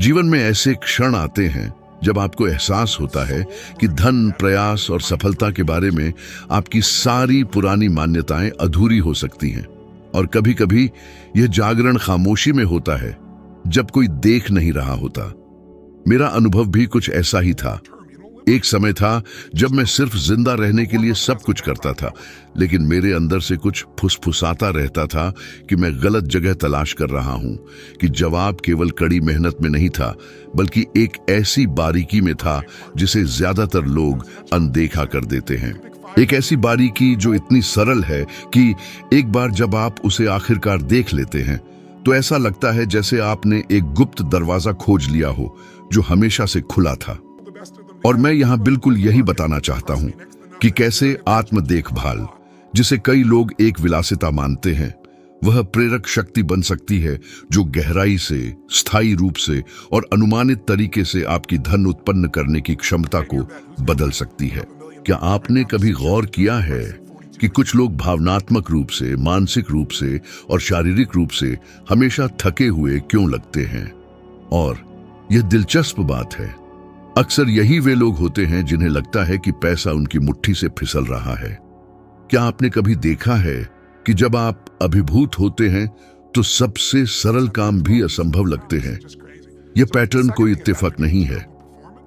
जीवन में ऐसे क्षण आते हैं जब आपको एहसास होता है कि धन, प्रयास और सफलता के बारे में आपकी सारी पुरानी मान्यताएं अधूरी हो सकती हैं। और कभी-कभी यह जागरण खामोशी में होता है, जब कोई देख नहीं रहा होता। मेरा अनुभव भी कुछ ऐसा ही था। एक समय था जब मैं सिर्फ जिंदा रहने के लिए सब कुछ करता था, लेकिन मेरे अंदर से कुछ फुसफुसाता रहता था कि मैं गलत जगह तलाश कर रहा हूं, कि जवाब केवल कड़ी मेहनत में नहीं था, बल्कि एक ऐसी बारीकी में था जिसे ज्यादातर लोग अनदेखा कर देते हैं। एक ऐसी बारीकी जो इतनी सरल है कि एक बार जब आप उसे आखिरकार देख लेते हैं तो ऐसा लगता है जैसे आपने एक गुप्त दरवाजा खोज लिया हो जो हमेशा से खुला था। और मैं यहाँ बिल्कुल यही बताना चाहता हूँ कि कैसे आत्म देखभाल, जिसे कई लोग एक विलासिता मानते हैं, वह प्रेरक शक्ति बन सकती है जो गहराई से, स्थायी रूप से और अनुमानित तरीके से आपकी धन उत्पन्न करने की क्षमता को बदल सकती है। क्या आपने कभी गौर किया है कि कुछ लोग भावनात्मक रूप से, मानसिक रूप से और शारीरिक रूप से हमेशा थके हुए क्यों लगते हैं? और यह दिलचस्प बात है, अक्सर यही वे लोग होते हैं जिन्हें लगता है कि पैसा उनकी मुट्ठी से फिसल रहा है। क्या आपने कभी देखा है कि जब आप अभिभूत होते हैं तो सबसे सरल काम भी असंभव लगते हैं? यह पैटर्न कोई इत्तेफाक नहीं है।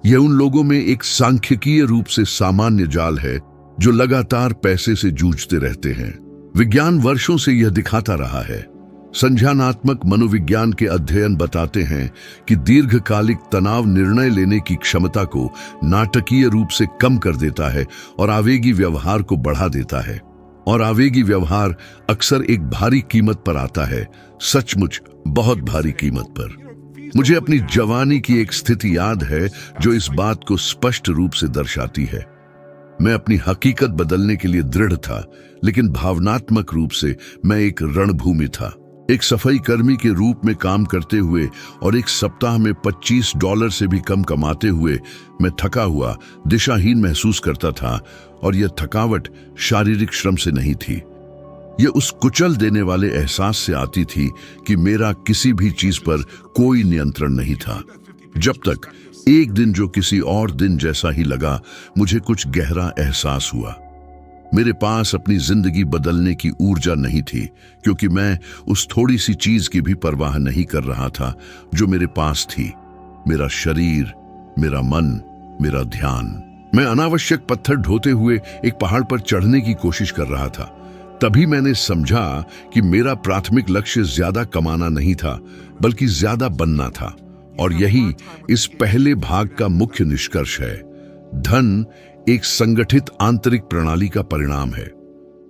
यह उन लोगों में एक सांख्यिकीय रूप से सामान्य जाल है जो लगातार पैसे से जूझते रहते हैं। विज्ञान वर्षों से यह दिखाता रहा है। संज्ञानात्मक मनोविज्ञान के अध्ययन बताते हैं कि दीर्घकालिक तनाव निर्णय लेने की क्षमता को नाटकीय रूप से कम कर देता है और आवेगी व्यवहार को बढ़ा देता है। और आवेगी व्यवहार अक्सर एक भारी कीमत पर आता है, सचमुच बहुत भारी कीमत पर। मुझे अपनी जवानी की एक स्थिति याद है जो इस बात को स्पष्ट रूप से दर्शाती है। मैं अपनी हकीकत बदलने के लिए दृढ़ था, लेकिन भावनात्मक रूप से मैं एक रणभूमि था। एक सफाई कर्मी के रूप में काम करते हुए और एक सप्ताह में $25 से भी कम कमाते हुए मैं थका हुआ, दिशाहीन महसूस करता था। और यह थकावट शारीरिक श्रम से नहीं थी, यह उस कुचल देने वाले एहसास से आती थी कि मेरा किसी भी चीज पर कोई नियंत्रण नहीं था। जब तक एक दिन जो किसी और दिन जैसा ही लगा, मुझे कुछ गहरा एहसास हुआ। मेरे पास अपनी जिंदगी बदलने की ऊर्जा नहीं थी, क्योंकि मैं उस थोड़ी सी चीज की भी परवाह नहीं कर रहा था जो मेरे पास थी, मेरा शरीर, मेरा मन, मेरा ध्यान। मैं अनावश्यक पत्थर ढोते हुए एक पहाड़ पर चढ़ने की कोशिश कर रहा था। तभी मैंने समझा कि मेरा प्राथमिक लक्ष्य ज्यादा कमाना नहीं था, बल्कि ज्यादा बनना था। और यही इस पहले भाग का मुख्य निष्कर्ष है। धन एक संगठित आंतरिक प्रणाली का परिणाम है।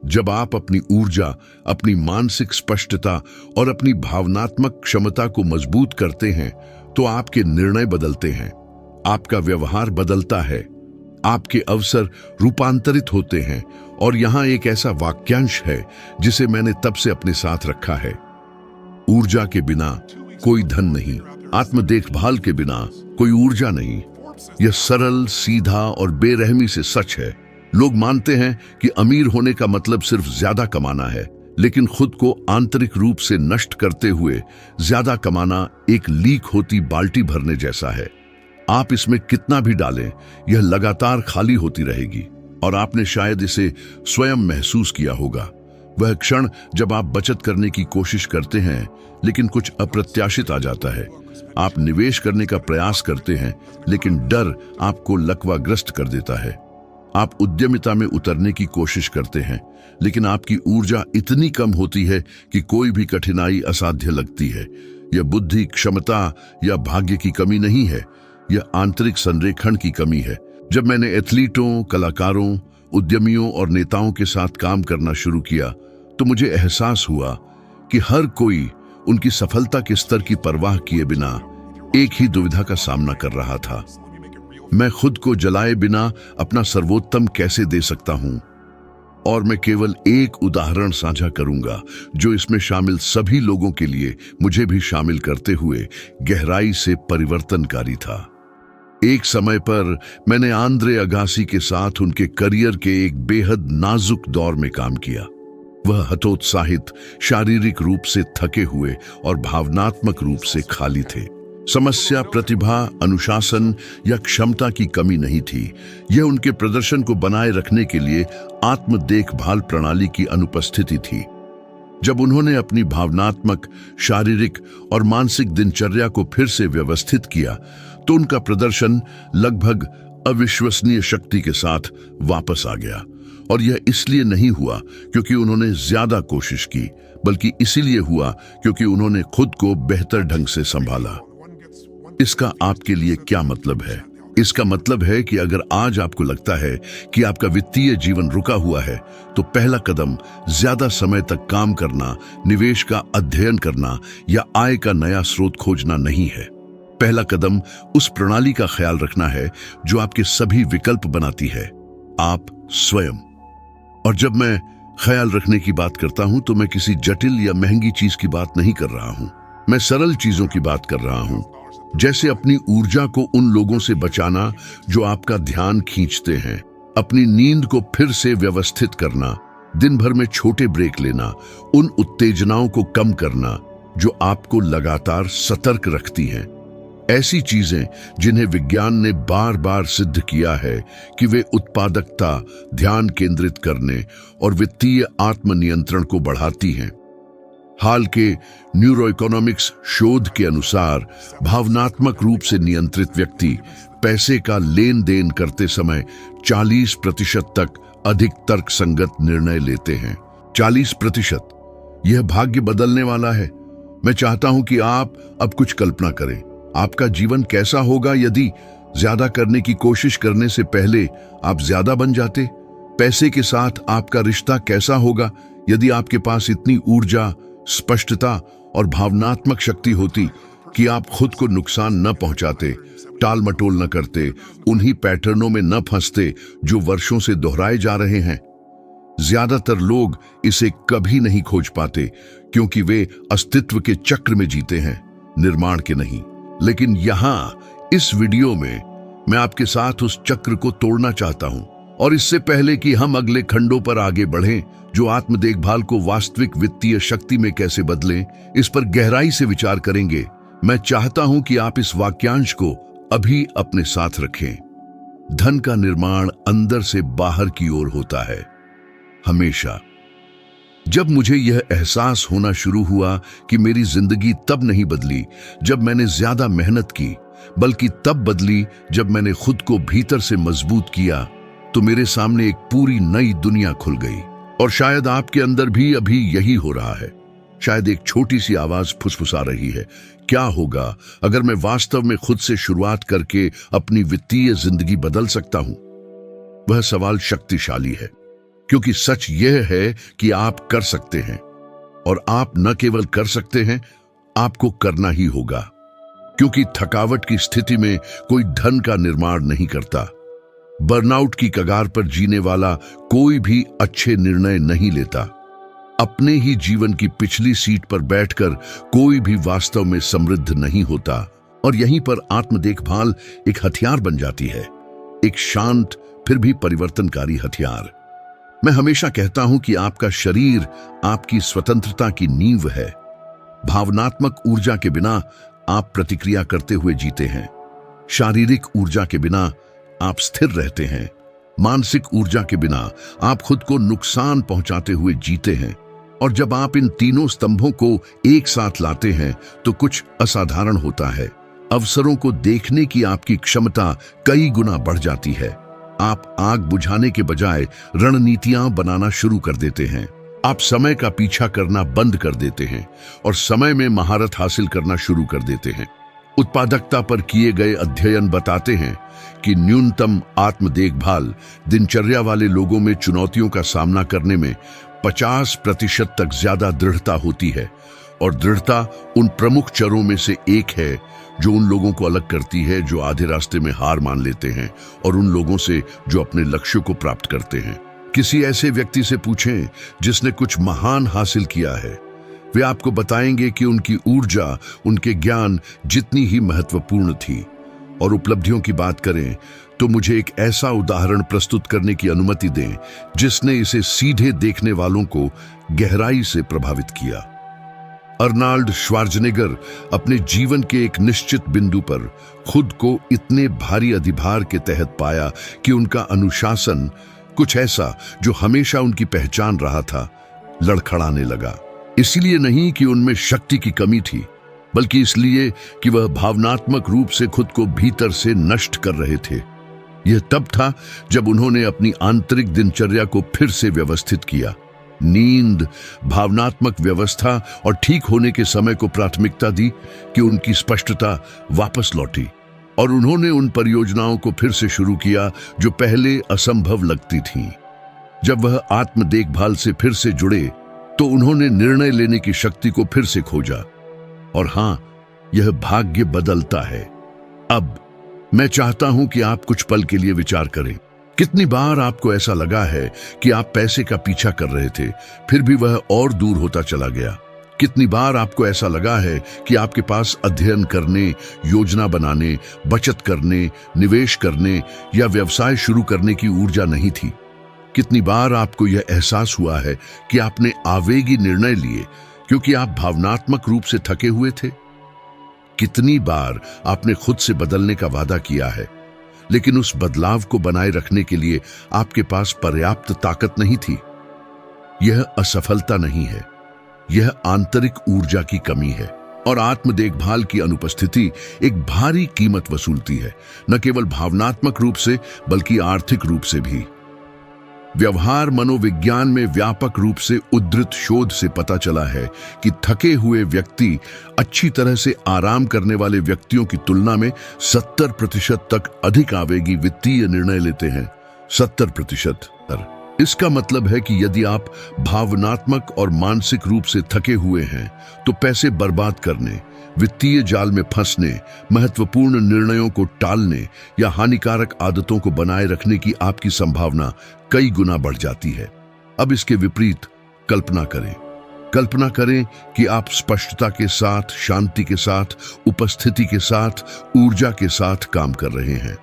जब आप अपनी ऊर्जा, अपनी मानसिक स्पष्टता और अपनी भावनात्मक क्षमता को मजबूत करते हैं, तो आपके निर्णय बदलते हैं, आपका व्यवहार बदलता है, आपके अवसर रूपांतरित होते हैं। और यहां एक ऐसा वाक्यांश है जिसे मैंने तब से अपने साथ रखा है: ऊर्जा के बिना कोई धन नहीं, आत्म देखभाल के बिना कोई ऊर्जा नहीं। यह सरल, सीधा और बेरहमी से सच है। लोग मानते हैं कि अमीर होने का मतलब सिर्फ ज्यादा कमाना है, लेकिन खुद को आंतरिक रूप से नष्ट करते हुए ज्यादा कमाना एक लीक होती बाल्टी भरने जैसा है। आप इसमें कितना भी डालें, यह लगातार खाली होती रहेगी। और आपने शायद इसे स्वयं महसूस किया होगा। वह क्षण जब आप बचत करने की कोशिश करते हैं, लेकिन कुछ अप्रत्याशित आ जाता है। आप निवेश करने का प्रयास करते हैं, लेकिन डर आपको लकवाग्रस्त कर देता है। आप उद्यमिता में उतरने की कोशिश करते हैं, लेकिन आपकी ऊर्जा इतनी कम होती है कि कोई भी कठिनाई असाध्य लगती है। यह बुद्धि, क्षमता या भाग्य की कमी नहीं है, यह आंतरिक संरेखण की कमी है। जब मैंने एथलीटों, कलाकारों, उद्यमियों और नेताओं के साथ काम करना शुरू किया, तो मुझे एहसास हुआ कि हर कोई उनकी सफलता के स्तर की परवाह किए बिना एक ही दुविधा का सामना कर रहा था: मैं खुद को जलाए बिना अपना सर्वोत्तम कैसे दे सकता हूं? और मैं केवल एक उदाहरण साझा करूंगा जो इसमें शामिल सभी लोगों के लिए मुझे भी शामिल करते हुए गहराई से परिवर्तनकारी था। एक समय पर मैंने आंद्रे अगासी के साथ उनके करियर के एक बेहद नाजुक दौर में काम किया। वह हतोत्साहित, शारीरिक रूप से थके हुए और भावनात्मक रूप से खाली थे। समस्या प्रतिभा, अनुशासन या क्षमता की कमी नहीं थी। यह उनके प्रदर्शन को बनाए रखने के लिए आत्म देखभाल प्रणाली की अनुपस्थिति थी। जब उन्होंने अपनी भावनात्मक, शारीरिक और मानसिक दिनचर्या को फिर से व्यवस्थित किया तो उनका प्रदर्शन लगभग अविश्वसनीय शक्ति के साथ वापस आ गया। और यह इसलिए नहीं हुआ क्योंकि उन्होंने ज्यादा कोशिश की, बल्कि इसीलिए हुआ क्योंकि उन्होंने खुद को बेहतर ढंग से संभाला। इसका आपके लिए क्या मतलब है? इसका मतलब है कि अगर आज आपको लगता है कि आपका वित्तीय जीवन रुका हुआ है, तो पहला कदम ज्यादा समय तक काम करना, निवेश का अध्ययन करना या आय का नया स्रोत खोजना नहीं है। पहला कदम उस प्रणाली का ख्याल रखना है जो आपके सभी विकल्प बनाती है, आप स्वयं। और जब मैं ख्याल रखने की बात करता हूं तो मैं किसी जटिल या महंगी चीज की बात नहीं कर रहा हूं। मैं सरल चीजों की बात कर रहा हूं, जैसे अपनी ऊर्जा को उन लोगों से बचाना जो आपका ध्यान खींचते हैं, अपनी नींद को फिर से व्यवस्थित करना, दिन भर में छोटे ब्रेक लेना, उन उत्तेजनाओं को कम करना जो आपको लगातार सतर्क रखती हैं। ऐसी चीजें जिन्हें विज्ञान ने बार बार सिद्ध किया है कि वे उत्पादकता, ध्यान केंद्रित करने और वित्तीय आत्मनियंत्रण को बढ़ाती हैं। हाल के न्यूरोइकोनॉमिक्स शोध के अनुसार भावनात्मक रूप से नियंत्रित व्यक्ति पैसे का लेन देन करते समय 40% तक अधिक तर्कसंगत निर्णय लेते हैं। 40%। यह भाग्य बदलने वाला है। मैं चाहता हूं कि आप अब कुछ कल्पना करें। आपका जीवन कैसा होगा यदि ज्यादा करने की कोशिश करने से पहले आप ज्यादा बन जाते? पैसे के साथ आपका रिश्ता कैसा होगा यदि आपके पास इतनी ऊर्जा, स्पष्टता और भावनात्मक शक्ति होती कि आप खुद को नुकसान न पहुंचाते, टाल मटोल न करते, उन्हीं पैटर्नों में न फंसते जो वर्षों से दोहराए जा रहे हैं? ज्यादातर लोग इसे कभी नहीं खोज पाते क्योंकि वे अस्तित्व के चक्र में जीते हैं, निर्माण के नहीं। लेकिन यहां इस वीडियो में मैं आपके साथ उस चक्र को तोड़ना चाहता हूं। और इससे पहले कि हम अगले खंडों पर आगे बढ़ें जो आत्म देखभाल को वास्तविक वित्तीय शक्ति में कैसे बदलें, इस पर गहराई से विचार करेंगे। मैं चाहता हूं कि आप इस वाक्यांश को अभी अपने साथ रखें। धन का निर्माण अंदर से बाहर की ओर होता है, हमेशा। जब मुझे यह एहसास होना शुरू हुआ कि मेरी जिंदगी तब नहीं बदली जब मैंने ज्यादा मेहनत की, बल्कि तब बदली जब मैंने खुद को भीतर से मजबूत किया, तो मेरे सामने एक पूरी नई दुनिया खुल गई। और शायद आपके अंदर भी अभी यही हो रहा है। शायद एक छोटी सी आवाज फुसफुसा रही है, क्या होगा अगर मैं वास्तव में खुद से शुरुआत करके अपनी वित्तीय जिंदगी बदल सकता हूं? वह सवाल शक्तिशाली है, क्योंकि सच यह है कि आप कर सकते हैं। और आप न केवल कर सकते हैं, आपको करना ही होगा। क्योंकि थकावट की स्थिति में कोई धन का निर्माण नहीं करता। बर्नआउट की कगार पर जीने वाला कोई भी अच्छे निर्णय नहीं लेता। अपने ही जीवन की पिछली सीट पर बैठकर कोई भी वास्तव में समृद्ध नहीं होता। और यहीं पर आत्म देखभाल एक हथियार बन जाती है, एक शांत फिर भी परिवर्तनकारी हथियार। मैं हमेशा कहता हूं कि आपका शरीर आपकी स्वतंत्रता की नींव है। भावनात्मक ऊर्जा के बिना आप प्रतिक्रिया करते हुए जीते हैं। शारीरिक ऊर्जा के बिना आप स्थिर रहते हैं। मानसिक ऊर्जा के बिना आप खुद को नुकसान पहुंचाते हुए जीते हैं। और जब आप इन तीनों स्तंभों को एक साथ लाते हैं तो कुछ असाधारण होता है। अवसरों को देखने की आपकी क्षमता कई गुना बढ़ जाती है। आप आग बुझाने के बजाय रणनीतियां बनाना शुरू कर देते हैं। आप समय का पीछा करना बंद कर देते हैं और समय में महारत हासिल करना शुरू कर देते हैं। उत्पादकता पर किए गए अध्ययन बताते हैं कि न्यूनतम आत्म देखभाल दिनचर्या वाले लोगों में चुनौतियों का सामना करने में 50% तक ज्यादा दृढ़ता होती है। और दृढ़ता उन प्रमुख चरों में से एक है जो उन लोगों को अलग करती है जो आधे रास्ते में हार मान लेते हैं और उन लोगों से जो अपने लक्ष्य को प्राप्त करते हैं। किसी ऐसे व्यक्ति से पूछें जिसने कुछ महान हासिल किया है। वे आपको बताएंगे कि उनकी ऊर्जा, उनके ज्ञान जितनी ही महत्वपूर्ण थी। और उपलब्धियों की बात करें तो मुझे एक ऐसा उदाहरण प्रस्तुत करने की अनुमति दें जिसने इसे सीधे देखने वालों को गहराई से प्रभावित किया। अर्नाल्ड श्वार्ज़नेगर अपने जीवन के एक निश्चित बिंदु पर खुद को इतने भारी अधिभार के तहत पाया कि उनका अनुशासन, कुछ ऐसा जो हमेशा उनकी पहचान रहा था, लड़खड़ाने लगा। इसलिए नहीं कि उनमें शक्ति की कमी थी, बल्कि इसलिए कि वह भावनात्मक रूप से खुद को भीतर से नष्ट कर रहे थे। यह तब था जब उन्होंने अपनी आंतरिक दिनचर्या को फिर से व्यवस्थित किया। नींद, भावनात्मक व्यवस्था और ठीक होने के समय को प्राथमिकता दी कि उनकी स्पष्टता वापस लौटी, और उन्होंने उन परियोजनाओं को फिर से शुरू किया जो पहले असंभव लगती थीं। जब वह आत्म देखभाल से फिर से जुड़े तो उन्होंने निर्णय लेने की शक्ति को फिर से खोजा। और हां, यह भाग्य बदलता है। अब मैं चाहता हूं कि आप कुछ पल के लिए विचार करें। कितनी बार आपको ऐसा लगा है कि आप पैसे का पीछा कर रहे थे, फिर भी वह और दूर होता चला गया? कितनी बार आपको ऐसा लगा है कि आपके पास अध्ययन करने, योजना बनाने, बचत करने, निवेश करने या व्यवसाय शुरू करने की ऊर्जा नहीं थी? कितनी बार आपको यह एहसास हुआ है कि आपने आवेगी निर्णय लिए क्योंकि आप भावनात्मक रूप से थके हुए थे? कितनी बार आपने खुद से बदलने का वादा किया है, लेकिन उस बदलाव को बनाए रखने के लिए आपके पास पर्याप्त ताकत नहीं थी? यह असफलता नहीं है, यह आंतरिक ऊर्जा की कमी है। और आत्म देखभाल की अनुपस्थिति एक भारी कीमत वसूलती है, न केवल भावनात्मक रूप से बल्कि आर्थिक रूप से भी। व्यवहार मनोविज्ञान में व्यापक रूप से उद्धृत शोध से पता चला है कि थके हुए व्यक्ति अच्छी तरह से आराम करने वाले व्यक्तियों की तुलना में 70% तक अधिक आवेगी वित्तीय निर्णय लेते हैं। 70%। इसका मतलब है कि यदि आप भावनात्मक और मानसिक रूप से थके हुए हैं तो पैसे बर्बाद करने, वित्तीय जाल में फंसने, महत्वपूर्ण निर्णयों को टालने या हानिकारक आदतों को बनाए रखने की आपकी संभावना कई गुना बढ़ जाती है। अब इसके विपरीत कल्पना करें। कल्पना करें कि आप स्पष्टता के साथ, शांति के साथ, उपस्थिति के साथ, ऊर्जा के साथ काम कर रहे हैं।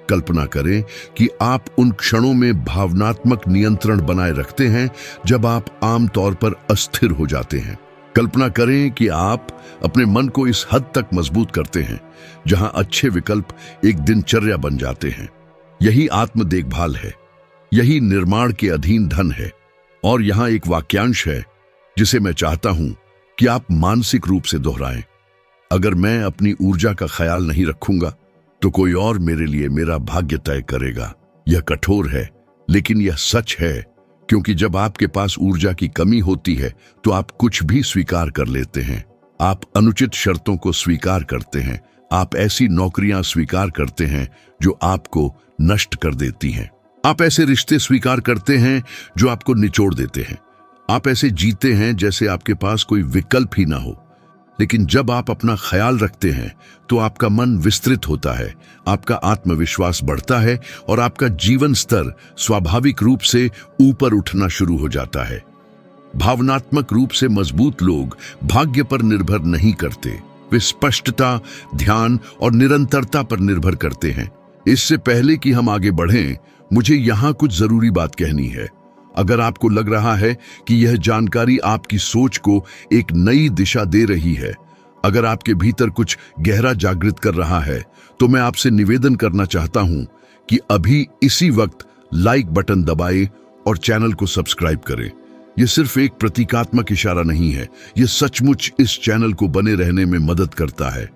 कल्पना करें कि आप उन क्षणों में भावनात्मक नियंत्रण बनाए रखते हैं जब आप आमतौर पर अस्थिर हो जाते हैं। कल्पना करें कि आप अपने मन को इस हद तक मजबूत करते हैं जहां अच्छे विकल्प एक दिनचर्या बन जाते हैं। यही आत्म देखभाल है, यही निर्माण के अधीन धन है। और यहां एक वाक्यांश है जिसे मैं चाहता हूं कि आप मानसिक रूप से दोहराएं। अगर मैं अपनी ऊर्जा का ख्याल नहीं रखूंगा तो कोई और मेरे लिए मेरा भाग्य तय करेगा। यह कठोर है, लेकिन यह सच है, क्योंकि जब आपके पास ऊर्जा की कमी होती है तो आप कुछ भी स्वीकार कर लेते हैं। आप अनुचित शर्तों को स्वीकार करते हैं, आप ऐसी नौकरियां स्वीकार करते हैं जो आपको नष्ट कर देती हैं, आप ऐसे रिश्ते स्वीकार करते हैं जो आपको निचोड़ देते हैं, आप ऐसे जीते हैं जैसे आपके पास कोई विकल्प ही ना हो। लेकिन जब आप अपना ख्याल रखते हैं तो आपका मन विस्तृत होता है, आपका आत्मविश्वास बढ़ता है और आपका जीवन स्तर स्वाभाविक रूप से ऊपर उठना शुरू हो जाता है। भावनात्मक रूप से मजबूत लोग भाग्य पर निर्भर नहीं करते, वे स्पष्टता, ध्यान और निरंतरता पर निर्भर करते हैं। इससे पहले कि हम आगे बढ़ें, मुझे यहाँ कुछ जरूरी बात कहनी है। अगर आपको लग रहा है कि यह जानकारी आपकी सोच को एक नई दिशा दे रही है, अगर आपके भीतर कुछ गहरा जागृत कर रहा है, तो मैं आपसे निवेदन करना चाहता हूं कि अभी इसी वक्त लाइक बटन दबाएं और चैनल को सब्सक्राइब करें। यह सिर्फ एक प्रतीकात्मक इशारा नहीं है, यह सचमुच इस चैनल को बने रहने में मदद करता है।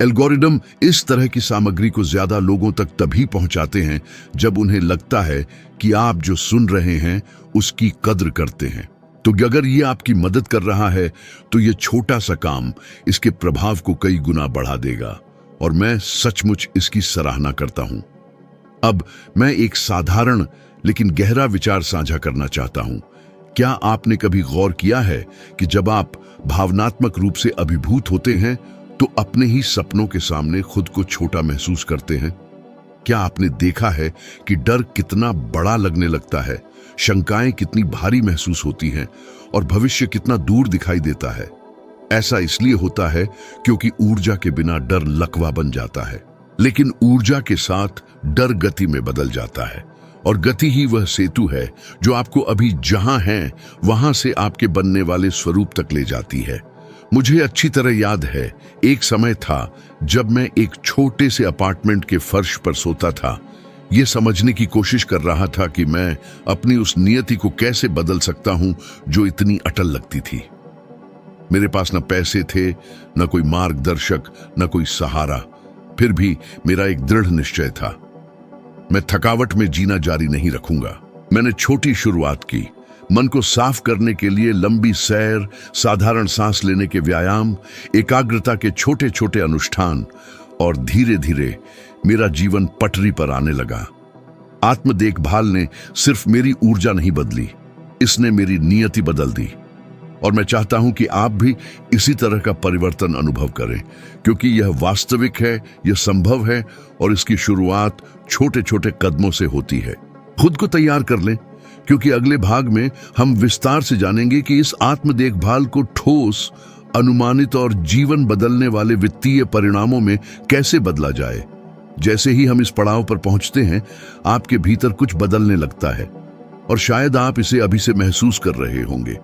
एल्गोरिदम इस तरह की सामग्री को ज्यादा लोगों तक तभी पहुंचाते हैं जब उन्हें लगता है कि आप जो सुन रहे हैं उसकी कद्र करते हैं। तो अगर ये आपकी मदद कर रहा है तो ये छोटा सा काम इसके प्रभाव को कई गुना बढ़ा देगा, और मैं सचमुच इसकी सराहना करता हूं। अब मैं एक साधारण लेकिन गहरा विचार साझा करना चाहता हूं। क्या आपने कभी गौर किया है कि जब आप भावनात्मक रूप से अभिभूत होते हैं तो अपने ही सपनों के सामने खुद को छोटा महसूस करते हैं? क्या आपने देखा है कि डर कितना बड़ा लगने लगता है, शंकाएं कितनी भारी महसूस होती हैं और भविष्य कितना दूर दिखाई देता है? ऐसा इसलिए होता है क्योंकि ऊर्जा के बिना डर लकवा बन जाता है, लेकिन ऊर्जा के साथ डर गति में बदल जाता है, और गति ही वह सेतु है जो आपको अभी जहां हैं वहां से आपके बनने वाले स्वरूप तक ले जाती है। मुझे अच्छी तरह याद है, एक समय था जब मैं एक छोटे से अपार्टमेंट के फर्श पर सोता था, ये समझने की कोशिश कर रहा था कि मैं अपनी उस नियति को कैसे बदल सकता हूं जो इतनी अटल लगती थी। मेरे पास न पैसे थे, न कोई मार्गदर्शक, न कोई सहारा। फिर भी मेरा एक दृढ़ निश्चय था, मैं थकावट में जीना जारी नहीं रखूंगा। मैंने छोटी शुरुआत की, मन को साफ करने के लिए लंबी सैर, साधारण सांस लेने के व्यायाम, एकाग्रता के छोटे छोटे अनुष्ठान, और धीरे धीरे मेरा जीवन पटरी पर आने लगा। आत्म देखभाल ने सिर्फ मेरी ऊर्जा नहीं बदली, इसने मेरी नियति बदल दी। और मैं चाहता हूं कि आप भी इसी तरह का परिवर्तन अनुभव करें, क्योंकि यह वास्तविक है, यह संभव है, और इसकी शुरुआत छोटे छोटे कदमों से होती है। खुद को तैयार कर लें, क्योंकि अगले भाग में हम विस्तार से जानेंगे कि इस आत्म देखभाल को ठोस, अनुमानित और जीवन बदलने वाले वित्तीय परिणामों में कैसे बदला जाए। जैसे ही हम इस पड़ाव पर पहुंचते हैं, आपके भीतर कुछ बदलने लगता है, और शायद आप इसे अभी से महसूस कर रहे होंगे।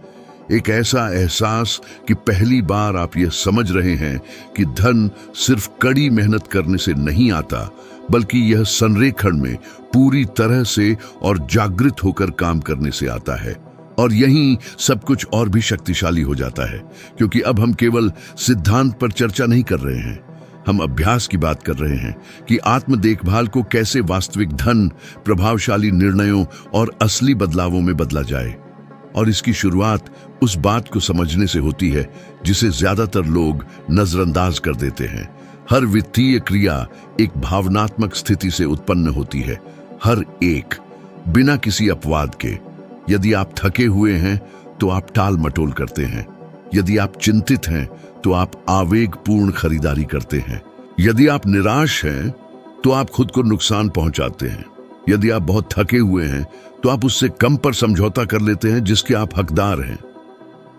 एक ऐसा एहसास कि पहली बार आप यह समझ रहे हैं कि धन सिर्फ कड़ी मेहनत करने से नहीं आता, बल्कि यह संरेखण में पूरी तरह से और जागृत होकर काम करने से आता है। और यहीं सब कुछ और भी शक्तिशाली हो जाता है, क्योंकि अब हम केवल सिद्धांत पर चर्चा नहीं कर रहे हैं, हम अभ्यास की बात कर रहे हैं कि आत्म देखभाल को कैसे वास्तविक धन, प्रभावशाली निर्णयों और असली बदलावों में बदला जाए। और इसकी शुरुआत उस बात को समझने से होती है जिसे ज्यादातर लोग नजरअंदाज कर देते हैं। हर वित्तीय क्रिया एक भावनात्मक स्थिति से उत्पन्न होती है, हर एक, बिना किसी अपवाद के। यदि आप थके हुए हैं तो आप टाल मटोल करते हैं, यदि आप चिंतित हैं तो आप आवेगपूर्ण खरीदारी करते हैं, यदि आप निराश हैं तो आप खुद को नुकसान पहुंचाते हैं, यदि आप बहुत थके हुए हैं तो आप उससे कम पर समझौता कर लेते हैं जिसके आप हकदार हैं।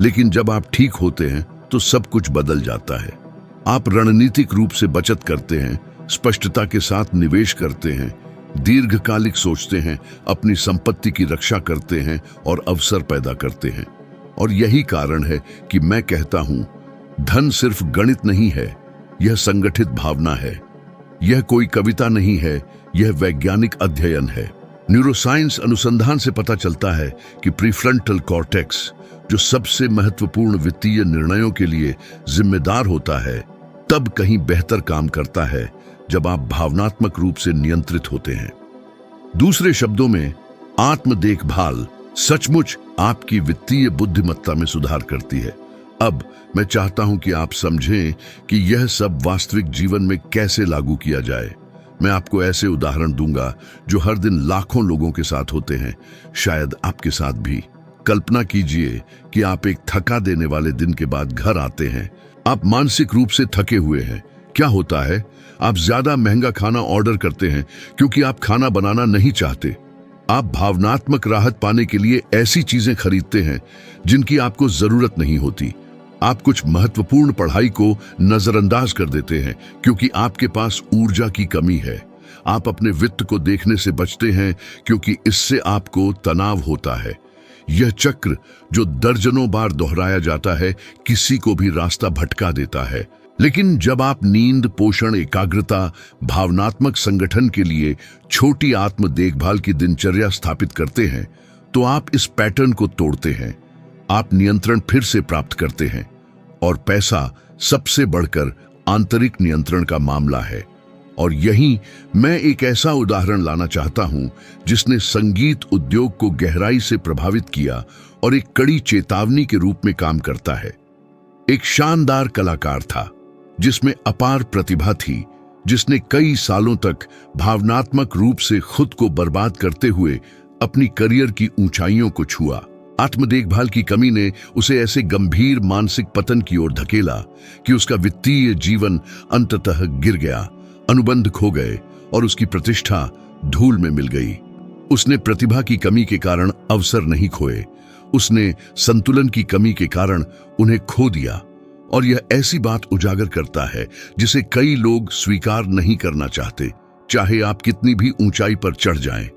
लेकिन जब आप ठीक होते हैं तो सब कुछ बदल जाता है। आप रणनीतिक रूप से बचत करते हैं, स्पष्टता के साथ निवेश करते हैं, दीर्घकालिक सोचते हैं, अपनी संपत्ति की रक्षा करते हैं और अवसर पैदा करते हैं। और यही कारण है कि मैं कहता हूं, धन सिर्फ गणित नहीं है, यह संगठित भावना है। यह कोई कविता नहीं है, यह वैज्ञानिक अध्ययन है। न्यूरोसाइंस अनुसंधान से पता चलता है कि प्रीफ्रंटल कॉर्टेक्स, जो सबसे महत्वपूर्ण वित्तीय निर्णयों के लिए जिम्मेदार होता है, तब कहीं बेहतर काम करता है जब आप भावनात्मक रूप से नियंत्रित होते हैं। दूसरे शब्दों में, आत्म देखभाल सचमुच आपकी वित्तीय बुद्धिमत्ता में सुधार करती है। अब मैं चाहता हूं कि आप समझें कि यह सब वास्तविक जीवन में कैसे लागू किया जाए। मैं आपको ऐसे उदाहरण दूंगा जो हर दिन लाखों लोगों के साथ होते हैं, शायद आपके साथ भी। कल्पना कीजिए कि आप एक थका देने वाले दिन के बाद घर आते हैं। आप मानसिक रूप से थके हुए हैं। क्या होता है? आप ज्यादा महंगा खाना ऑर्डर करते हैं क्योंकि आप खाना बनाना नहीं चाहते। आप भावनात्मक राहत पाने के लिए ऐसी चीजें खरीदते हैं जिनकी आपको जरूरत नहीं होती। आप कुछ महत्वपूर्ण पढ़ाई को नजरअंदाज कर देते हैं क्योंकि आपके पास ऊर्जा की कमी है। आप अपने वित्त को देखने से बचते हैं क्योंकि इससे आपको तनाव होता है। यह चक्र जो दर्जनों बार दोहराया जाता है, किसी को भी रास्ता भटका देता है। लेकिन जब आप नींद, पोषण, एकाग्रता, भावनात्मक संगठन के लिए छोटी आत्म देखभाल की दिनचर्या स्थापित करते हैं, तो आप इस पैटर्न को तोड़ते हैं। आप नियंत्रण फिर से प्राप्त करते हैं। और पैसा सबसे बढ़कर आंतरिक नियंत्रण का मामला है। और यहीं मैं एक ऐसा उदाहरण लाना चाहता हूं जिसने संगीत उद्योग को गहराई से प्रभावित किया और एक कड़ी चेतावनी के रूप में काम करता है। एक शानदार कलाकार था जिसमें अपार प्रतिभा थी, जिसने कई सालों तक भावनात्मक रूप से खुद को बर्बाद करते हुए अपनी करियर की ऊंचाइयों को छुआ। आत्म देखभाल की कमी ने उसे ऐसे गंभीर मानसिक पतन की ओर धकेला कि उसका वित्तीय जीवन अंततः गिर गया, अनुबंध खो गए और उसकी प्रतिष्ठा धूल में मिल गई। उसने प्रतिभा की कमी के कारण अवसर नहीं खोए, उसने संतुलन की कमी के कारण उन्हें खो दिया। और यह ऐसी बात उजागर करता है जिसे कई लोग स्वीकार नहीं करना चाहते, चाहे आप कितनी भी ऊंचाई पर चढ़ जाएं।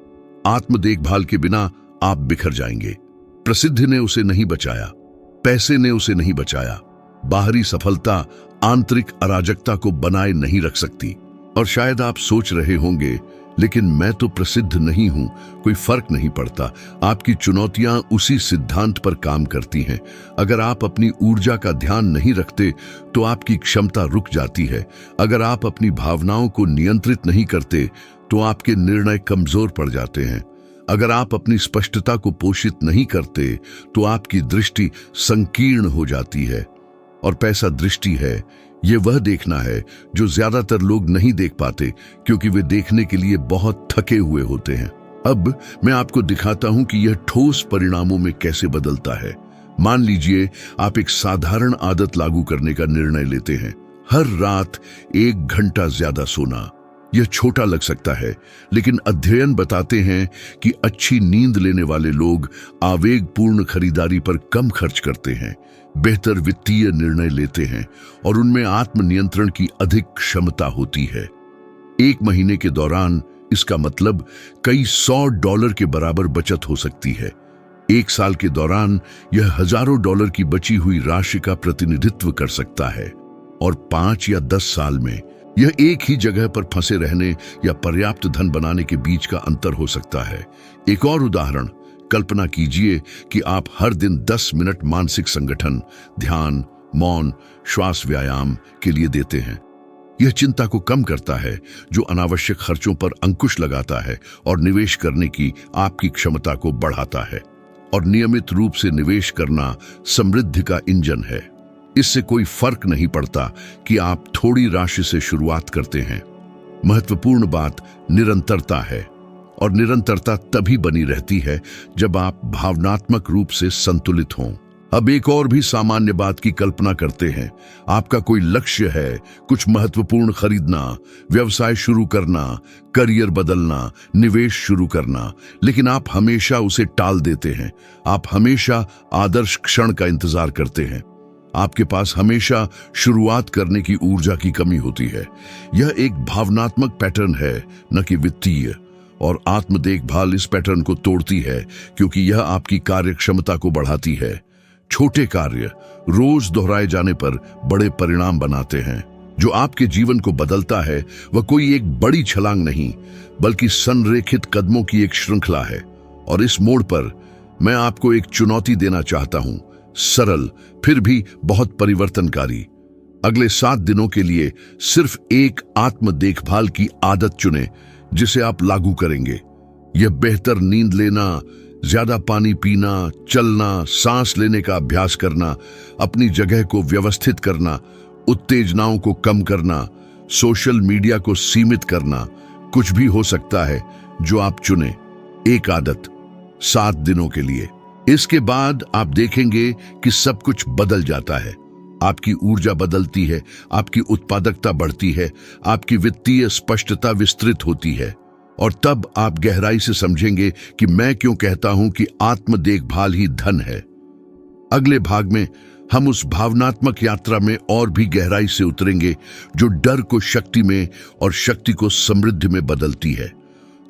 आत्म देखभाल के बिना आप बिखर जाएंगे। प्रसिद्धि ने उसे नहीं बचाया, पैसे ने उसे नहीं बचाया, बाहरी सफलता आंतरिक अराजकता को बनाए नहीं रख सकती। और शायद आप सोच रहे होंगे, लेकिन मैं तो प्रसिद्ध नहीं हूं, कोई फर्क नहीं पड़ता। आपकी चुनौतियां उसी सिद्धांत पर काम करती हैं। अगर आप अपनी ऊर्जा का ध्यान नहीं रखते तो आपकी क्षमता रुक जाती है। अगर आप अपनी भावनाओं को नियंत्रित नहीं करते तो आपके निर्णय कमजोर पड़ जाते हैं। अगर आप अपनी स्पष्टता को पोषित नहीं करते तो आपकी दृष्टि संकीर्ण हो जाती है। और पैसा दृष्टि है, ये वह देखना है जो ज्यादातर लोग नहीं देख पाते, क्योंकि वे देखने के लिए बहुत थके हुए होते हैं। अब मैं आपको दिखाता हूं कि यह ठोस परिणामों में कैसे बदलता है। मान लीजिए आप एक साधारण आदत लागू करने का निर्णय लेते हैं, हर रात 1 घंटा ज्यादा सोना। यह छोटा लग सकता है, लेकिन अध्ययन बताते हैं कि अच्छी नींद लेने वाले लोग आवेगपूर्ण खरीदारी पर कम खर्च करते हैं, बेहतर वित्तीय निर्णय लेते हैं और उनमें आत्मनियंत्रण की अधिक क्षमता होती है। 1 महीने के दौरान इसका मतलब कई $100 के बराबर बचत हो सकती है। 1 साल के दौरान यह हजारों डॉलर की बची हुई राशि का प्रतिनिधित्व कर सकता है। और 5 या 10 साल में यह एक ही जगह पर फंसे रहने या पर्याप्त धन बनाने के बीच का अंतर हो सकता है। एक और उदाहरण, कल्पना कीजिए कि आप हर दिन 10 मिनट मानसिक संगठन, ध्यान, मौन, श्वास व्यायाम के लिए देते हैं। यह चिंता को कम करता है, जो अनावश्यक खर्चों पर अंकुश लगाता है और निवेश करने की आपकी क्षमता को बढ़ाता है। और नियमित रूप से निवेश करना समृद्धि का इंजन है। इससे कोई फर्क नहीं पड़ता कि आप थोड़ी राशि से शुरुआत करते हैं। महत्वपूर्ण बात निरंतरता है, और निरंतरता तभी बनी रहती है जब आप भावनात्मक रूप से संतुलित हों। अब एक और भी सामान्य बात की कल्पना करते हैं। आपका कोई लक्ष्य है, कुछ महत्वपूर्ण खरीदना, व्यवसाय शुरू करना, करियर बदलना, निवेश शुरू करना, लेकिन आप हमेशा उसे टाल देते हैं। आप हमेशा आदर्श क्षण का इंतजार करते हैं। आपके पास हमेशा शुरुआत करने की ऊर्जा की कमी होती है। यह एक भावनात्मक पैटर्न है, न कि वित्तीय। और आत्म देखभाल इस पैटर्न को तोड़ती है, क्योंकि यह आपकी कार्यक्षमता को बढ़ाती है। छोटे कार्य रोज दोहराए जाने पर बड़े परिणाम बनाते हैं। जो आपके जीवन को बदलता है वह कोई एक बड़ी छलांग नहीं, बल्कि संरेखित कदमों की एक श्रृंखला है। और इस मोड़ पर मैं आपको एक चुनौती देना चाहता हूं, सरल फिर भी बहुत परिवर्तनकारी। अगले 7 दिनों के लिए सिर्फ एक आत्म देखभाल की आदत चुनें जिसे आप लागू करेंगे। यह बेहतर नींद लेना, ज्यादा पानी पीना, चलना, सांस लेने का अभ्यास करना, अपनी जगह को व्यवस्थित करना, उत्तेजनाओं को कम करना, सोशल मीडिया को सीमित करना, कुछ भी हो सकता है जो आप चुनें। एक आदत 7 दिनों के लिए। इसके बाद आप देखेंगे कि सब कुछ बदल जाता है। आपकी ऊर्जा बदलती है, आपकी उत्पादकता बढ़ती है, आपकी वित्तीय स्पष्टता विस्तृत होती है। और तब आप गहराई से समझेंगे कि मैं क्यों कहता हूं कि आत्म देखभाल ही धन है। अगले भाग में हम उस भावनात्मक यात्रा में और भी गहराई से उतरेंगे जो डर को शक्ति में और शक्ति को समृद्धि में बदलती है।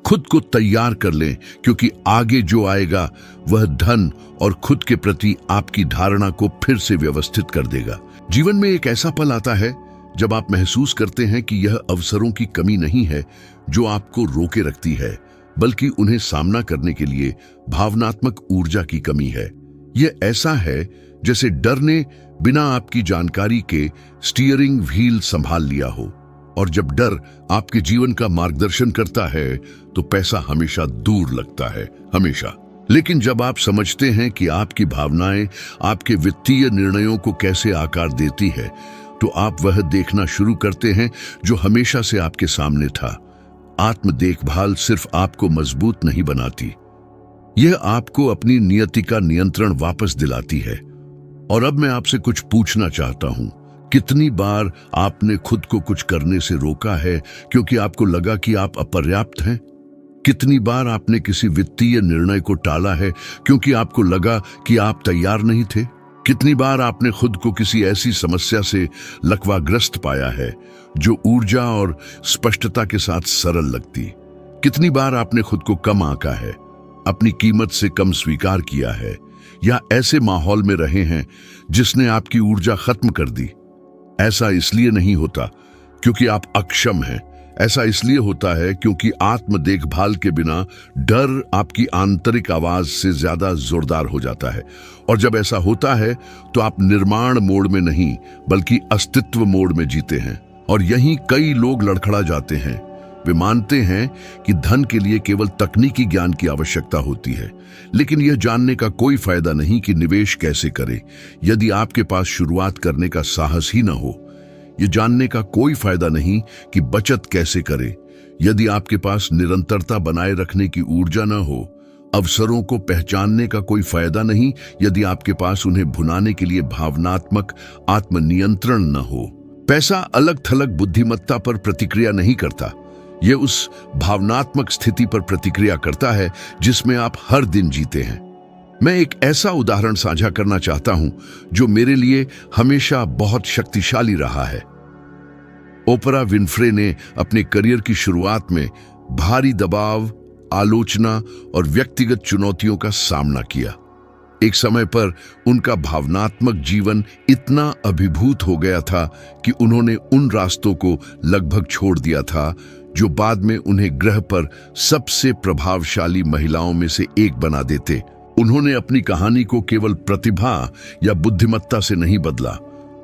खुद को तैयार कर लें, क्योंकि आगे जो आएगा वह धन और खुद के प्रति आपकी धारणा को फिर से व्यवस्थित कर देगा। जीवन में एक ऐसा पल आता है जब आप महसूस करते हैं कि यह अवसरों की कमी नहीं है जो आपको रोके रखती है, बल्कि उन्हें सामना करने के लिए भावनात्मक ऊर्जा की कमी है। यह ऐसा है जैसे डर ने बिना आपकी जानकारी के स्टीयरिंग व्हील संभाल लिया हो। और जब डर आपके जीवन का मार्गदर्शन करता है तो पैसा हमेशा दूर लगता है, हमेशा। लेकिन जब आप समझते हैं कि आपकी भावनाएं आपके वित्तीय निर्णयों को कैसे आकार देती है, तो आप वह देखना शुरू करते हैं जो हमेशा से आपके सामने था। आत्म देखभाल सिर्फ आपको मजबूत नहीं बनाती, यह आपको अपनी नियति का नियंत्रण वापस दिलाती है। और अब मैं आपसे कुछ पूछना चाहता हूं, कितनी बार आपने खुद को कुछ करने से रोका है क्योंकि आपको लगा कि आप अपर्याप्त हैं? कितनी बार आपने किसी वित्तीय निर्णय को टाला है क्योंकि आपको लगा कि आप तैयार नहीं थे? कितनी बार आपने खुद को किसी ऐसी समस्या से लकवाग्रस्त पाया है जो ऊर्जा और स्पष्टता के साथ सरल लगती? कितनी बार आपने खुद को कम आंका है, अपनी कीमत से कम स्वीकार किया है, या ऐसे माहौल में रहे हैं जिसने आपकी ऊर्जा खत्म कर दी। ऐसा इसलिए नहीं होता क्योंकि आप अक्षम हैं, ऐसा इसलिए होता है क्योंकि आत्म देखभाल के बिना डर आपकी आंतरिक आवाज से ज्यादा जोरदार हो जाता है। और जब ऐसा होता है तो आप निर्माण मोड में नहीं बल्कि अस्तित्व मोड में जीते हैं। और यहीं कई लोग लड़खड़ा जाते हैं। वे मानते हैं कि धन के लिए केवल तकनीकी ज्ञान की आवश्यकता होती है, लेकिन यह जानने का कोई फायदा नहीं कि निवेश कैसे करें यदि आपके पास शुरुआत करने का साहस ही न हो। यह जानने का कोई फायदा नहीं कि बचत कैसे करें यदि आपके पास निरंतरता बनाए रखने की ऊर्जा न हो। अवसरों को पहचानने का कोई फायदा नहीं यदि आपके पास उन्हें भुनाने के लिए भावनात्मक आत्मनियंत्रण न हो। पैसा अलग थलग बुद्धिमत्ता पर प्रतिक्रिया नहीं करता, यह उस भावनात्मक स्थिति पर प्रतिक्रिया करता है जिसमें आप हर दिन जीते हैं। मैं एक ऐसा उदाहरण साझा करना चाहता हूं जो मेरे लिए हमेशा बहुत शक्तिशाली रहा है। ओपरा विनफ्रे ने अपने करियर की शुरुआत में भारी दबाव, आलोचना और व्यक्तिगत चुनौतियों का सामना किया। एक समय पर उनका भावनात्मक जीवन इतना अभिभूत हो गया था कि उन्होंने उन रास्तों को लगभग छोड़ दिया था जो बाद में उन्हें ग्रह पर सबसे प्रभावशाली महिलाओं में से एक बना देते। उन्होंने अपनी कहानी को केवल प्रतिभा या बुद्धिमत्ता से नहीं बदला,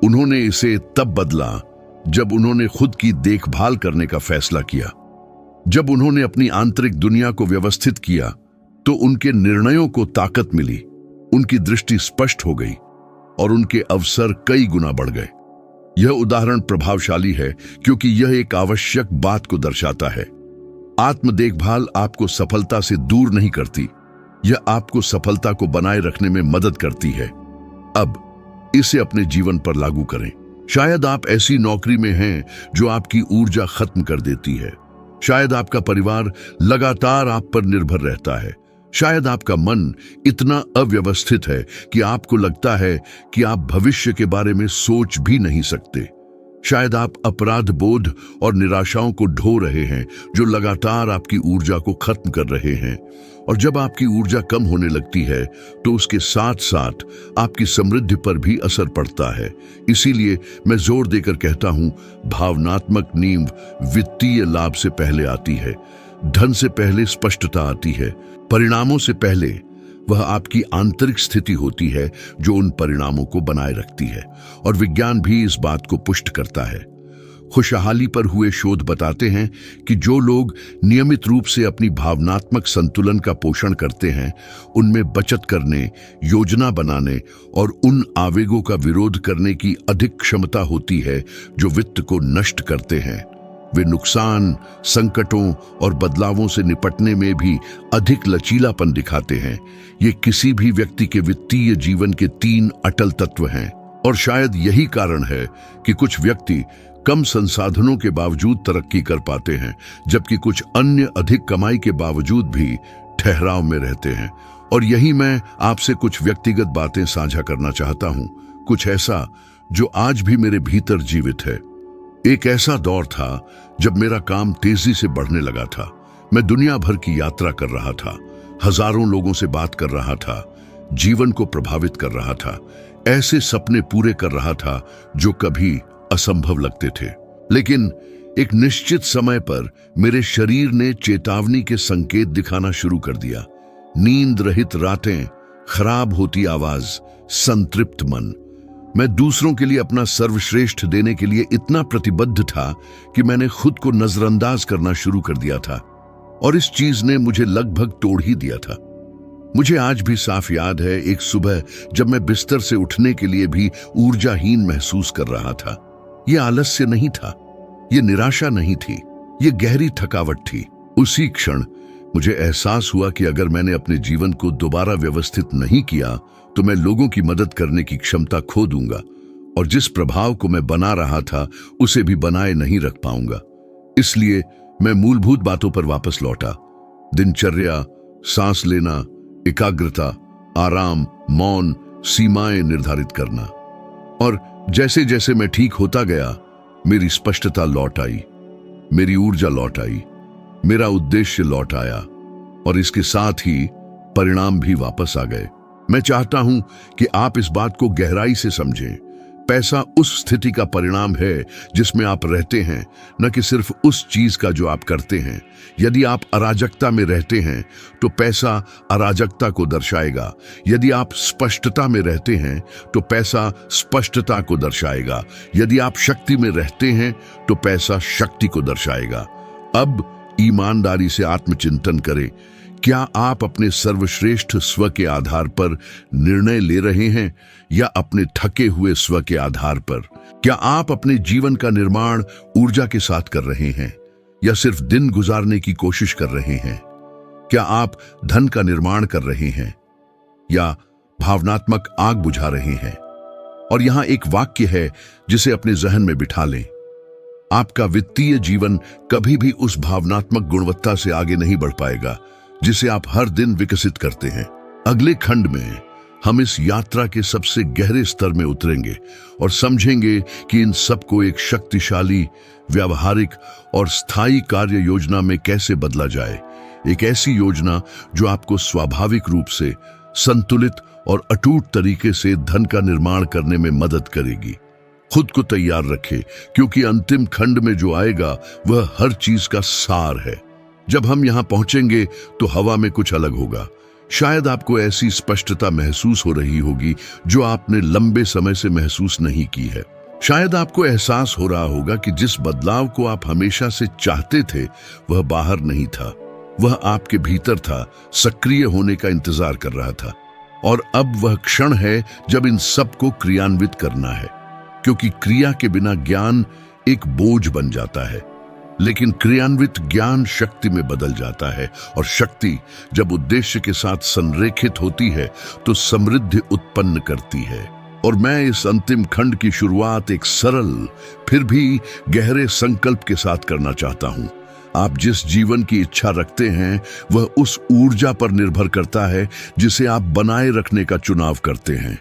उन्होंने इसे तब बदला जब उन्होंने खुद की देखभाल करने का फैसला किया। जब उन्होंने अपनी आंतरिक दुनिया को व्यवस्थित किया तो उनके निर्णयों को ताकत मिली, उनकी दृष्टि स्पष्ट हो गई और उनके अवसर कई गुना बढ़ गए। यह उदाहरण प्रभावशाली है क्योंकि यह एक आवश्यक बात को दर्शाता है। आत्म देखभाल आपको सफलता से दूर नहीं करती, यह आपको सफलता को बनाए रखने में मदद करती है। अब इसे अपने जीवन पर लागू करें। शायद आप ऐसी नौकरी में हैं जो आपकी ऊर्जा खत्म कर देती है। शायद आपका परिवार लगातार आप पर निर्भर रहता है। शायद आपका मन इतना अव्यवस्थित है कि आपको लगता है कि आप भविष्य के बारे में सोच भी नहीं सकते। शायद आप अपराध बोध और निराशाओं को ढो रहे हैं जो लगातार आपकी ऊर्जा को खत्म कर रहे हैं। और जब आपकी ऊर्जा कम होने लगती है तो उसके साथ साथ आपकी समृद्धि पर भी असर पड़ता है। इसीलिए मैं जोर देकर कहता हूं, भावनात्मक नींव वित्तीय लाभ से पहले आती है। धन से पहले स्पष्टता आती है। परिणामों से पहले वह आपकी आंतरिक स्थिति होती है जो उन परिणामों को बनाए रखती है। और विज्ञान भी इस बात को पुष्ट करता है। खुशहाली पर हुए शोध बताते हैं कि जो लोग नियमित रूप से अपनी भावनात्मक संतुलन का पोषण करते हैं, उनमें बचत करने, योजना बनाने और उन आवेगों का विरोध करने की अधिक क्षमता होती है जो वित्त को नष्ट करते हैं। वे नुकसान, संकटों और बदलावों से निपटने में भी अधिक लचीलापन दिखाते हैं। ये किसी भी व्यक्ति के वित्तीय जीवन के 3 अटल तत्व हैं। और शायद यही कारण है कि कुछ व्यक्ति कम संसाधनों के बावजूद तरक्की कर पाते हैं, जबकि कुछ अन्य अधिक कमाई के बावजूद भी ठहराव में रहते हैं। और यही मैं आपसे कुछ व्यक्तिगत बातें साझा करना चाहता हूं, कुछ ऐसा जो आज भी मेरे भीतर जीवित है। एक ऐसा दौर था जब मेरा काम तेजी से बढ़ने लगा था। मैं दुनिया भर की यात्रा कर रहा था, हजारों लोगों से बात कर रहा था, जीवन को प्रभावित कर रहा था, ऐसे सपने पूरे कर रहा था जो कभी असंभव लगते थे। लेकिन एक निश्चित समय पर मेरे शरीर ने चेतावनी के संकेत दिखाना शुरू कर दिया। नींद रहित रातें, खराब होती आवाज, संतृप्त मन। मैं दूसरों के लिए अपना सर्वश्रेष्ठ देने के लिए इतना प्रतिबद्ध था कि मैंने खुद को नजरअंदाज करना शुरू कर दिया था और इस चीज ने मुझे लगभग तोड़ ही दिया था। मुझे आज भी साफ याद है एक सुबह जब मैं बिस्तर से उठने के लिए भी ऊर्जाहीन महसूस कर रहा था। यह आलस्य नहीं था, यह निराशा नहीं थी, यह गहरी थकावट थी। उसी क्षण मुझे एहसास हुआ कि अगर मैंने अपने जीवन को दोबारा व्यवस्थित नहीं किया तो मैं लोगों की मदद करने की क्षमता खो दूंगा और जिस प्रभाव को मैं बना रहा था उसे भी बनाए नहीं रख पाऊंगा। इसलिए मैं मूलभूत बातों पर वापस लौटा। दिनचर्या, सांस लेना, एकाग्रता, आराम, मौन, सीमाएं निर्धारित करना। और जैसे जैसे मैं ठीक होता गया, मेरी स्पष्टता लौट आई, मेरी ऊर्जा लौट आई, मेरा उद्देश्य लौट आया और इसके साथ ही परिणाम भी वापस आ गए। मैं चाहता हूं कि आप इस बात को गहराई से समझें। पैसा उस स्थिति का परिणाम है जिसमें आप रहते हैं, न कि सिर्फ उस चीज का जो आप करते हैं। यदि आप अराजकता में रहते हैं तो पैसा अराजकता को दर्शाएगा। यदि आप स्पष्टता में रहते हैं तो पैसा स्पष्टता को दर्शाएगा। यदि आप शक्ति में रहते हैं तो पैसा शक्ति को दर्शाएगा। अब ईमानदारी से आत्मचिंतन करें। क्या आप अपने सर्वश्रेष्ठ स्व के आधार पर निर्णय ले रहे हैं या अपने थके हुए स्व के आधार पर? क्या आप अपने जीवन का निर्माण ऊर्जा के साथ कर रहे हैं या सिर्फ दिन गुजारने की कोशिश कर रहे हैं? क्या आप धन का निर्माण कर रहे हैं या भावनात्मक आग बुझा रहे हैं? और यहां एक वाक्य है जिसे अपने जहन में बिठा लें। आपका वित्तीय जीवन कभी भी उस भावनात्मक गुणवत्ता से आगे नहीं बढ़ पाएगा जिसे आप हर दिन विकसित करते हैं। अगले खंड में हम इस यात्रा के सबसे गहरे स्तर में उतरेंगे और समझेंगे कि इन सबको एक शक्तिशाली, व्यावहारिक और स्थायी कार्य योजना में कैसे बदला जाए। एक ऐसी योजना जो आपको स्वाभाविक रूप से संतुलित और अटूट तरीके से धन का निर्माण करने में मदद करेगी। खुद को तैयार रखें, क्योंकि अंतिम खंड में जो आएगा वह हर चीज का सार है। जब हम यहां पहुंचेंगे तो हवा में कुछ अलग होगा। शायद आपको ऐसी स्पष्टता महसूस हो रही होगी जो आपने लंबे समय से महसूस नहीं की है। शायद आपको एहसास हो रहा होगा कि जिस बदलाव को आप हमेशा से चाहते थे वह बाहर नहीं था, वह आपके भीतर था, सक्रिय होने का इंतजार कर रहा था। और अब वह क्षण है जब इन सब को क्रियान्वित करना है, क्योंकि क्रिया के बिना ज्ञान एक बोझ बन जाता है, लेकिन क्रियान्वित ज्ञान शक्ति में बदल जाता है। और शक्ति जब उद्देश्य के साथ संरेखित होती है तो समृद्धि उत्पन्न करती है। और मैं इस अंतिम खंड की शुरुआत एक सरल फिर भी गहरे संकल्प के साथ करना चाहता हूं। आप जिस जीवन की इच्छा रखते हैं वह उस ऊर्जा पर निर्भर करता है जिसे आप बनाए रखने का चुनाव करते हैं।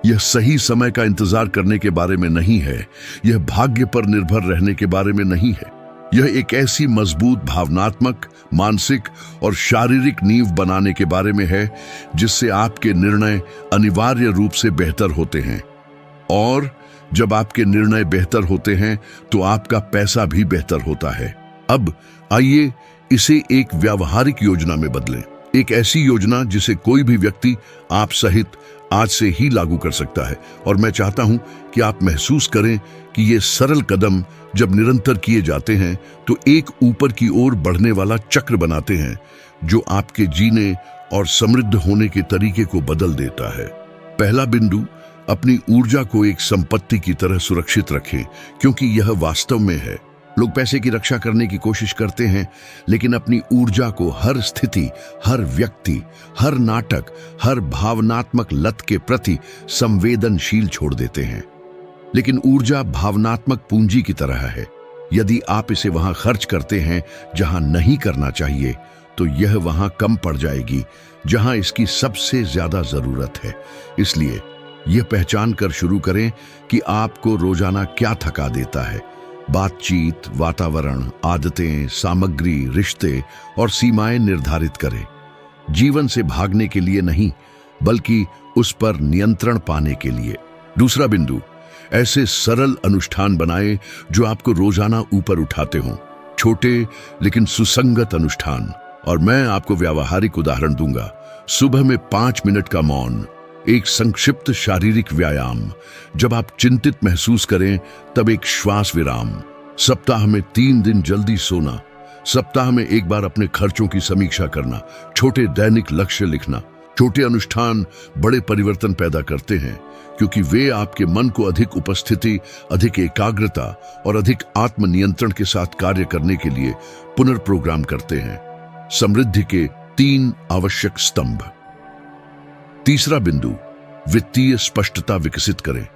यह सही समय का इंतजार करने के बारे में नहीं है, यह भाग्य पर निर्भर रहने के बारे में नहीं है। यह एक ऐसी मजबूत भावनात्मक, मानसिक और शारीरिक नींव बनाने के बारे में है जिससे आपके निर्णय अनिवार्य रूप से बेहतर होते हैं। और जब आपके निर्णय बेहतर होते हैं तो आपका पैसा भी बेहतर होता है। अब आइए इसे एक व्यावहारिक योजना में बदलें। एक ऐसी योजना जिसे कोई भी व्यक्ति आप सहित आज से ही लागू कर सकता है। और मैं चाहता हूं कि आप महसूस करें कि ये सरल कदम जब निरंतर किए जाते हैं तो एक ऊपर की ओर बढ़ने वाला चक्र बनाते हैं जो आपके जीने और समृद्ध होने के तरीके को बदल देता है। पहला बिंदु, अपनी ऊर्जा को एक संपत्ति की तरह सुरक्षित रखें, क्योंकि यह वास्तव में है। लोग पैसे की रक्षा करने की कोशिश करते हैं, लेकिन अपनी ऊर्जा को हर स्थिति, हर व्यक्ति, हर नाटक, हर भावनात्मक लत के प्रति संवेदनशील छोड़ देते हैं। लेकिन ऊर्जा भावनात्मक पूंजी की तरह है। यदि आप इसे वहां खर्च करते हैं जहां नहीं करना चाहिए, तो यह वहां कम पड़ जाएगी जहां इसकी सबसे ज्यादा जरूरत है। इसलिए यह पहचान कर शुरू करें कि आपको रोजाना क्या थका देता है। बातचीत, वातावरण, आदतें, सामग्री, रिश्ते और सीमाएं निर्धारित करें। जीवन से भागने के लिए नहीं, बल्कि उस पर नियंत्रण पाने के लिए। दूसरा बिंदु, ऐसे सरल अनुष्ठान बनाएं जो आपको रोजाना ऊपर उठाते हों। छोटे लेकिन सुसंगत अनुष्ठान। और मैं आपको व्यावहारिक उदाहरण दूंगा। सुबह में 5 मिनट का मौन, एक संक्षिप्त शारीरिक व्यायाम, जब आप चिंतित महसूस करें तब एक श्वास विराम, सप्ताह में 3 दिन जल्दी सोना, सप्ताह में एक बार अपने खर्चों की समीक्षा करना, छोटे दैनिक लक्ष्य लिखना। छोटे अनुष्ठान बड़े परिवर्तन पैदा करते हैं, क्योंकि वे आपके मन को अधिक उपस्थिति, अधिक एकाग्रता और अधिक आत्मनियंत्रण के साथ कार्य करने के लिए पुनर्प्रोग्राम करते हैं। समृद्धि के 3 आवश्यक स्तंभ। तीसरा बिंदु, वित्तीय स्पष्टता विकसित करें।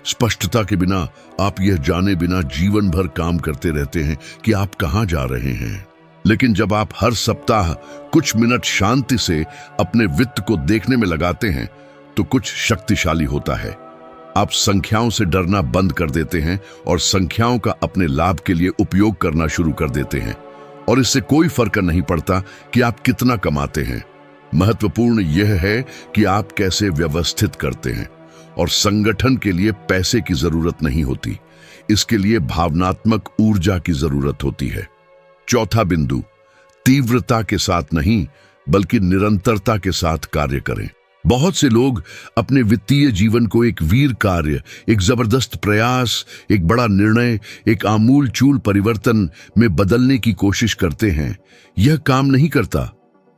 स्पष्टता के बिना आप यह जाने बिना जीवन भर काम करते रहते हैं कि आप कहां जा रहे हैं। लेकिन जब आप हर सप्ताह कुछ मिनट शांति से अपने वित्त को देखने में लगाते हैं तो कुछ शक्तिशाली होता है। आप संख्याओं से डरना बंद कर देते हैं और संख्याओं का अपने लाभ के लिए उपयोग करना शुरू कर देते हैं। और इससे कोई फर्क नहीं पड़ता कि आप कितना कमाते हैं। महत्वपूर्ण यह है कि आप कैसे व्यवस्थित करते हैं। और संगठन के लिए पैसे की जरूरत नहीं होती, इसके लिए भावनात्मक ऊर्जा की जरूरत होती है। चौथा बिंदु, तीव्रता के साथ नहीं बल्कि निरंतरता के साथ कार्य करें। बहुत से लोग अपने वित्तीय जीवन को एक वीर कार्य, एक जबरदस्त प्रयास, एक बड़ा निर्णय, एक आमूल-चूल परिवर्तन में बदलने की कोशिश करते हैं। यह काम नहीं करता।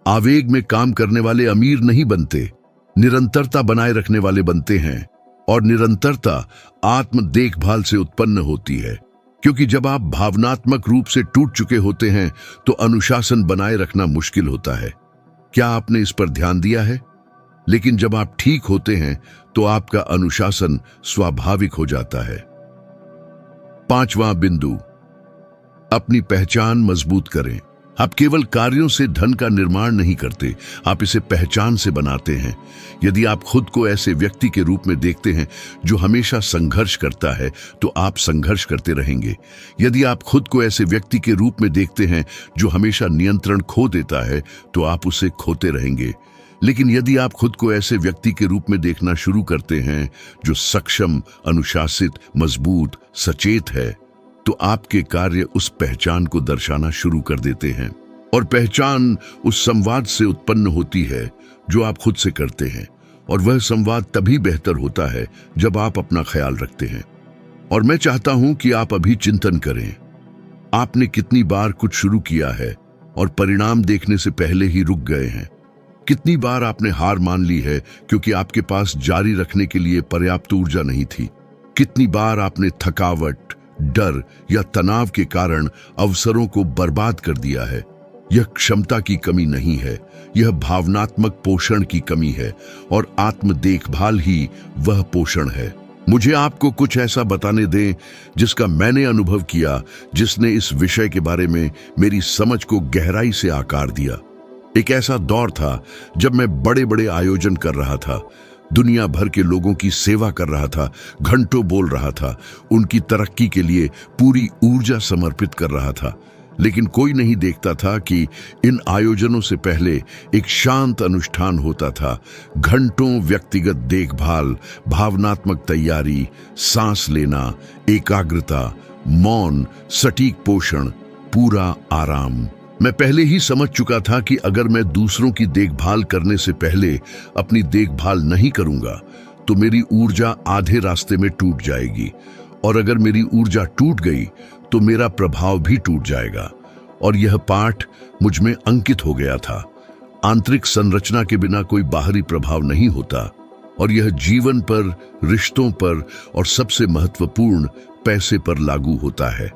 आवेग में काम करने वाले अमीर नहीं बनते, निरंतरता बनाए रखने वाले बनते हैं। और निरंतरता आत्म देखभाल से उत्पन्न होती है, क्योंकि जब आप भावनात्मक रूप से टूट चुके होते हैं तो अनुशासन बनाए रखना मुश्किल होता है। क्या आपने इस पर ध्यान दिया है? लेकिन जब आप ठीक होते हैं तो आपका अनुशासन स्वाभाविक हो जाता है। पांचवां बिंदु, अपनी पहचान मजबूत करें। आप केवल कार्यों से धन का निर्माण नहीं करते, आप इसे पहचान से बनाते हैं। यदि आप खुद को ऐसे व्यक्ति के रूप में देखते हैं जो हमेशा संघर्ष करता है, तो आप संघर्ष करते रहेंगे। यदि आप खुद को ऐसे व्यक्ति के रूप में देखते हैं जो हमेशा नियंत्रण खो देता है, तो आप उसे खोते रहेंगे। लेकिन यदि आप खुद को ऐसे व्यक्ति के रूप में देखना शुरू करते हैं जो सक्षम, अनुशासित, मजबूत, सचेत है, तो आपके कार्य उस पहचान को दर्शाना शुरू कर देते हैं। और पहचान उस संवाद से उत्पन्न होती है जो आप खुद से करते हैं। और वह संवाद तभी बेहतर होता है जब आप अपना ख्याल रखते हैं। और मैं चाहता हूं कि आप अभी चिंतन करें, आपने कितनी बार कुछ शुरू किया है और परिणाम देखने से पहले ही रुक गए हैं? कितनी बार आपने हार मान ली है क्योंकि आपके पास जारी रखने के लिए पर्याप्त ऊर्जा नहीं थी? कितनी बार आपने थकावट, डर या तनाव के कारण अवसरों को बर्बाद कर दिया है? यह क्षमता की कमी नहीं है, यह भावनात्मक पोषण की कमी है। और आत्म देखभाल ही वह पोषण है। मुझे आपको कुछ ऐसा बताने दें जिसका मैंने अनुभव किया, जिसने इस विषय के बारे में मेरी समझ को गहराई से आकार दिया। एक ऐसा दौर था जब मैं बड़े बड़े आयोजन कर रहा था, दुनिया भर के लोगों की सेवा कर रहा था, घंटों बोल रहा था, उनकी तरक्की के लिए पूरी ऊर्जा समर्पित कर रहा था। लेकिन कोई नहीं देखता था कि इन आयोजनों से पहले एक शांत अनुष्ठान होता था। घंटों व्यक्तिगत देखभाल, भावनात्मक तैयारी, सांस लेना, एकाग्रता, मौन, सटीक पोषण, पूरा आराम। मैं पहले ही समझ चुका था कि अगर मैं दूसरों की देखभाल करने से पहले अपनी देखभाल नहीं करूंगा तो मेरी ऊर्जा आधे रास्ते में टूट जाएगी। और अगर मेरी ऊर्जा टूट गई तो मेरा प्रभाव भी टूट जाएगा। और यह पाठ मुझ में अंकित हो गया था। आंतरिक संरचना के बिना कोई बाहरी प्रभाव नहीं होता। और यह जीवन पर, रिश्तों पर और सबसे महत्वपूर्ण पैसे पर लागू होता है।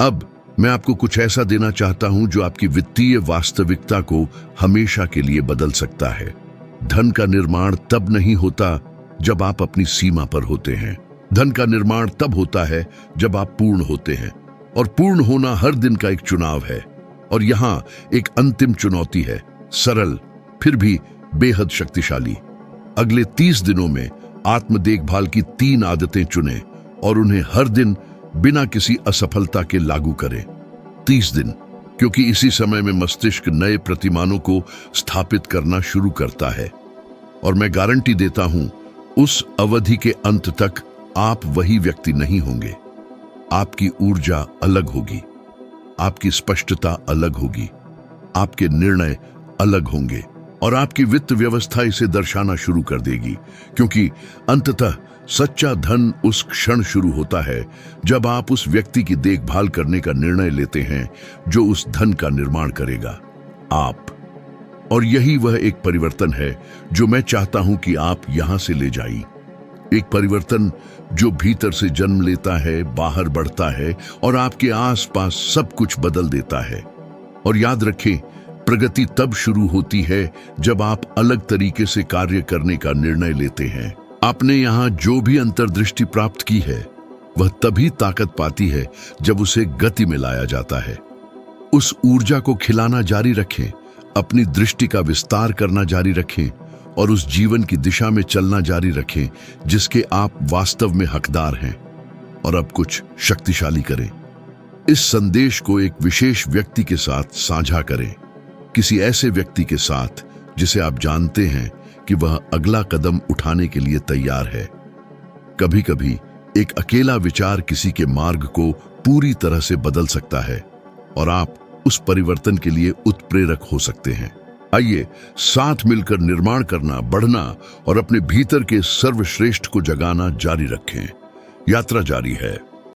अब मैं आपको कुछ ऐसा देना चाहता हूं जो आपकी वित्तीय वास्तविकता को हमेशा के लिए बदल सकता है। धन का निर्माण तब नहीं होता जब आप अपनी सीमा पर होते हैं। धन का निर्माण तब होता है जब आप पूर्ण होते हैं। और पूर्ण होना हर दिन का एक चुनाव है। और यहाँ एक अंतिम चुनौती है, सरल फिर भी बेहद शक्तिशाली। अगले 30 दिनों में आत्म देखभाल की 3 आदतें चुनें और उन्हें हर दिन बिना किसी असफलता के लागू करें। 30 दिन, क्योंकि इसी समय में मस्तिष्क नए प्रतिमानों को स्थापित करना शुरू करता है। और मैं गारंटी देता हूं, उस अवधि के अंत तक आप वही व्यक्ति नहीं होंगे। आपकी ऊर्जा अलग होगी, आपकी स्पष्टता अलग होगी, आपके निर्णय अलग होंगे और आपकी वित्त व्यवस्था इसे दर्शाना शुरू कर देगी। क्योंकि अंततः सच्चा धन उस क्षण शुरू होता है जब आप उस व्यक्ति की देखभाल करने का निर्णय लेते हैं जो उस धन का निर्माण करेगा, आप। और यही वह एक परिवर्तन है जो मैं चाहता हूं कि आप यहां से ले जाइए। एक परिवर्तन जो भीतर से जन्म लेता है, बाहर बढ़ता है और आपके आसपास सब कुछ बदल देता है। और याद रखें, प्रगति तब शुरू होती है जब आप अलग तरीके से कार्य करने का निर्णय लेते हैं। आपने यहाँ जो भी अंतर्दृष्टि प्राप्त की है वह तभी ताकत पाती है जब उसे गति में लाया जाता है। उस ऊर्जा को खिलाना जारी रखें, अपनी दृष्टि का विस्तार करना जारी रखें और उस जीवन की दिशा में चलना जारी रखें जिसके आप वास्तव में हकदार हैं। और अब कुछ शक्तिशाली करें। इस संदेश को एक विशेष व्यक्ति के साथ साझा करें, किसी ऐसे व्यक्ति के साथ जिसे आप जानते हैं कि वह अगला कदम उठाने के लिए तैयार है। कभी कभी एक अकेला विचार किसी के मार्ग को पूरी तरह से बदल सकता है और आप उस परिवर्तन के लिए उत्प्रेरक हो सकते हैं। आइए साथ मिलकर निर्माण करना, बढ़ना और अपने भीतर के सर्वश्रेष्ठ को जगाना जारी रखें। यात्रा जारी है।